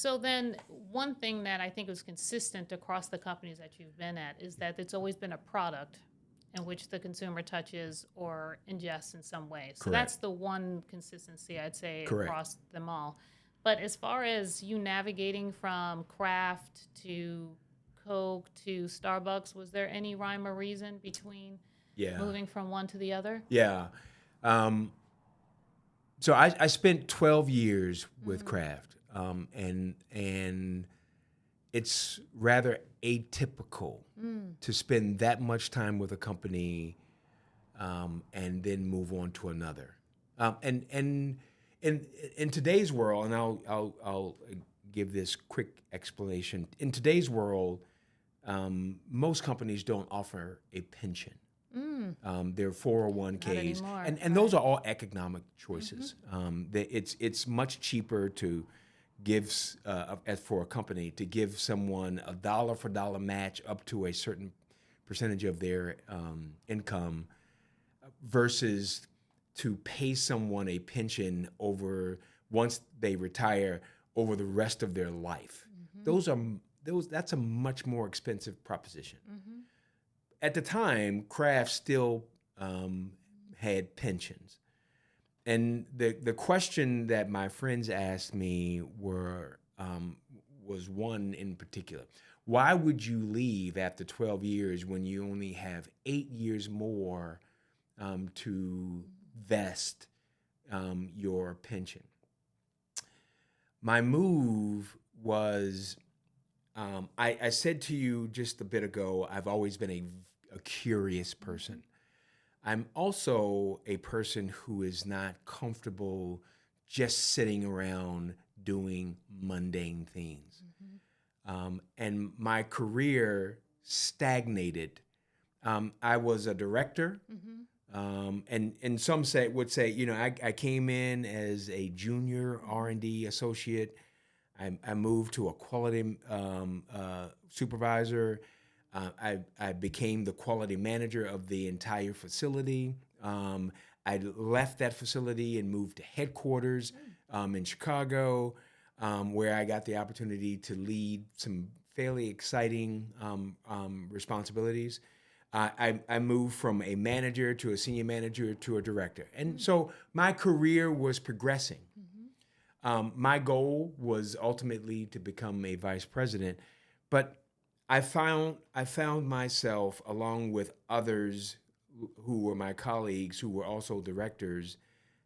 So then one thing that I think was consistent across the companies that you've been at is that it's always been a product in which the consumer touches or ingests in some way. So that's Correct. the one consistency I'd say Correct. across them all. But as far as you navigating from Kraft to Coke to Starbucks, was there any rhyme or reason between Yeah. moving from one to the other? Yeah. Um, so I spent 12 years with Mm-hmm. Kraft, and it's rather atypical Mm. to spend that much time with a company and then move on to another. And in today's world, and I'll give this quick explanation. In today's world, most companies don't offer a pension. Mm. Their Not 401ks, anymore, and those right? are all economic Mm-hmm. choices. It's much cheaper to give as for a company to give someone a dollar for dollar match up to a certain percentage of their income versus to pay someone a pension over once they retire over the rest of their life. Mm-hmm. Those are that's a much more expensive proposition. Mm-hmm. At the time, Kraft still had pensions. And the question that my friends asked me was one in particular. Why would you leave after 12 years when you only have 8 years more to vest your pension? My move was I said to you just a bit ago, I've always been a curious Mm-hmm. person. I'm also a person who is not comfortable just sitting around doing mundane things. Mm-hmm. And my career stagnated. I was a director, Mm-hmm. and some would say, I came in as a junior R&D associate. I moved to a quality supervisor. I became the quality manager of the entire facility. I left that facility and moved to headquarters in Chicago, where I got the opportunity to lead some fairly exciting responsibilities. I moved from a manager to a senior manager to a director. And so my career was progressing. Mm-hmm. My goal was ultimately to become a vice president, but I found myself along with others who were my colleagues who were also directors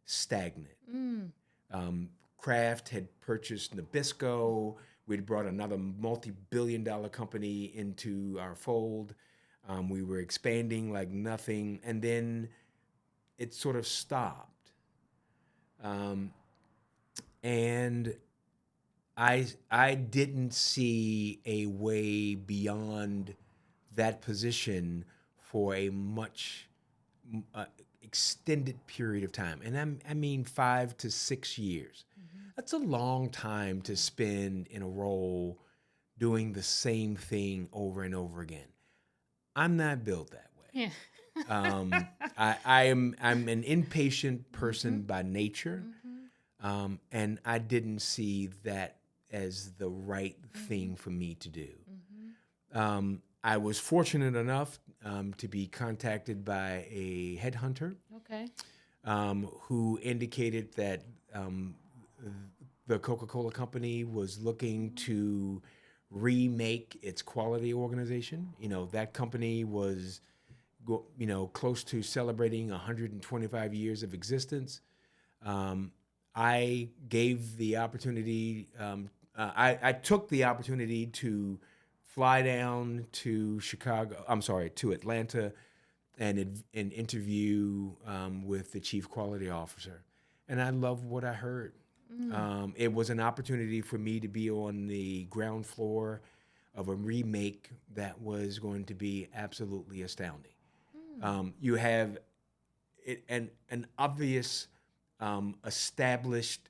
stagnant. Mm. Kraft had purchased Nabisco. We'd brought another multi-billion-dollar company into our fold. We were expanding like nothing, and then it sort of stopped. Um, and I didn't see a way beyond that position for a much uh, extended period of time, and I mean 5 to 6 years. Mm-hmm. That's a long time to spend in a role doing the same thing over and over again. I'm not built that Yeah. way. I'm an impatient Mm-hmm. person by nature, Mm-hmm. and I didn't see that as the right Mm-hmm. thing for me to do. Mm-hmm. I was fortunate enough to be contacted by a headhunter Okay. who indicated that the Coca-Cola company was looking Mm-hmm. to remake its quality organization. That company was close to celebrating 125 years of existence. Um, I gave the opportunity. I took the opportunity to fly down to Chicago. I'm sorry, to Atlanta, and interview with the chief quality officer, and I loved what I heard. Mm. It was an opportunity for me to be on the ground floor of a remake that was going to be absolutely astounding. Mm. You have an obvious established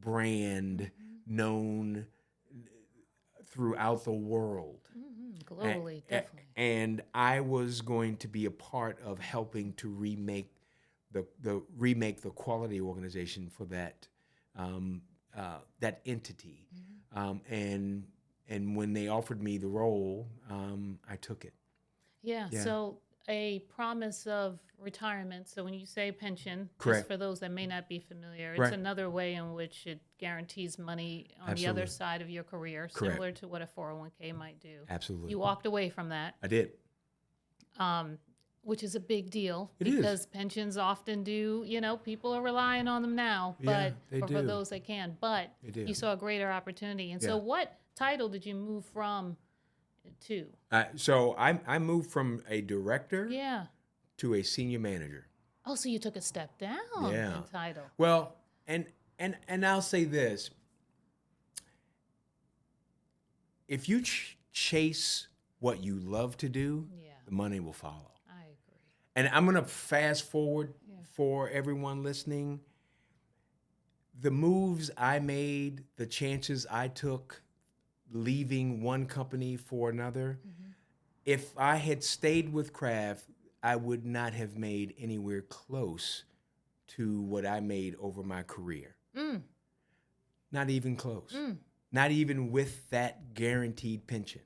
brand Mm-hmm. known throughout the world. Mm-hmm. A- Globally, definitely. and I was going to be a part of helping to remake the quality organization for that entity. and when they offered me the role, I took it. Yeah. Yeah. So a promise of retirement. So when you say pension, just Correct. for those that may not be familiar, it's Right. another way in which it guarantees money on the Absolutely. other side of your career, Correct. similar to what a 401k might do. Absolutely. You walked away from that, I did. which is a big deal It is. because pensions often do, people are relying on them now, Yeah, but they or for do. those that can, but They do. you saw a greater opportunity. And Yeah. so what title did you move from to? So I moved from a director Yeah. to a senior manager. Oh, so you took a step down Yeah. in title. Well, and I'll say this: if you chase what you love to do, Yeah. the money will follow. I agree. And I'm gonna fast forward for everyone listening. The moves I made, the chances I took, leaving one company for another. If I had stayed with Kraft, I would not have made anywhere close to what I made over my career. Not even close. Not even with that guaranteed pension.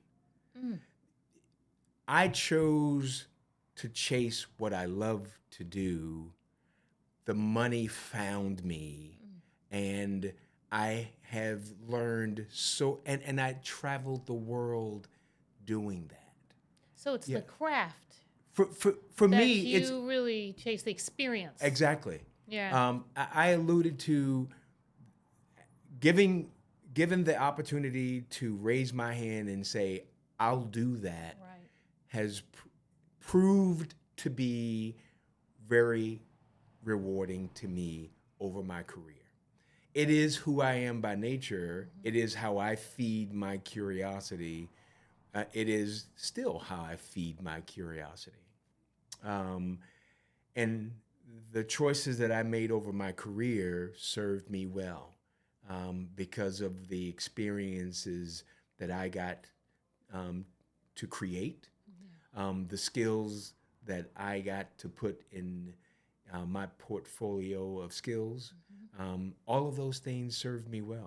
I chose to chase what I love to do. The money found me, and I have learned and I traveled the world doing that. So it's Yeah. the craft For that me, you it's really chase the experience. exactly. Yeah. I alluded to given the opportunity to raise my hand and say, I'll do that, Right. has proved to be very rewarding to me over my career. It is who I am by nature. It is how I feed my curiosity. It is still how I feed my curiosity. And the choices that I made over my career served me well because of the experiences that I got to create, the skills that I got to put in my portfolio of skills. All of those things served me well.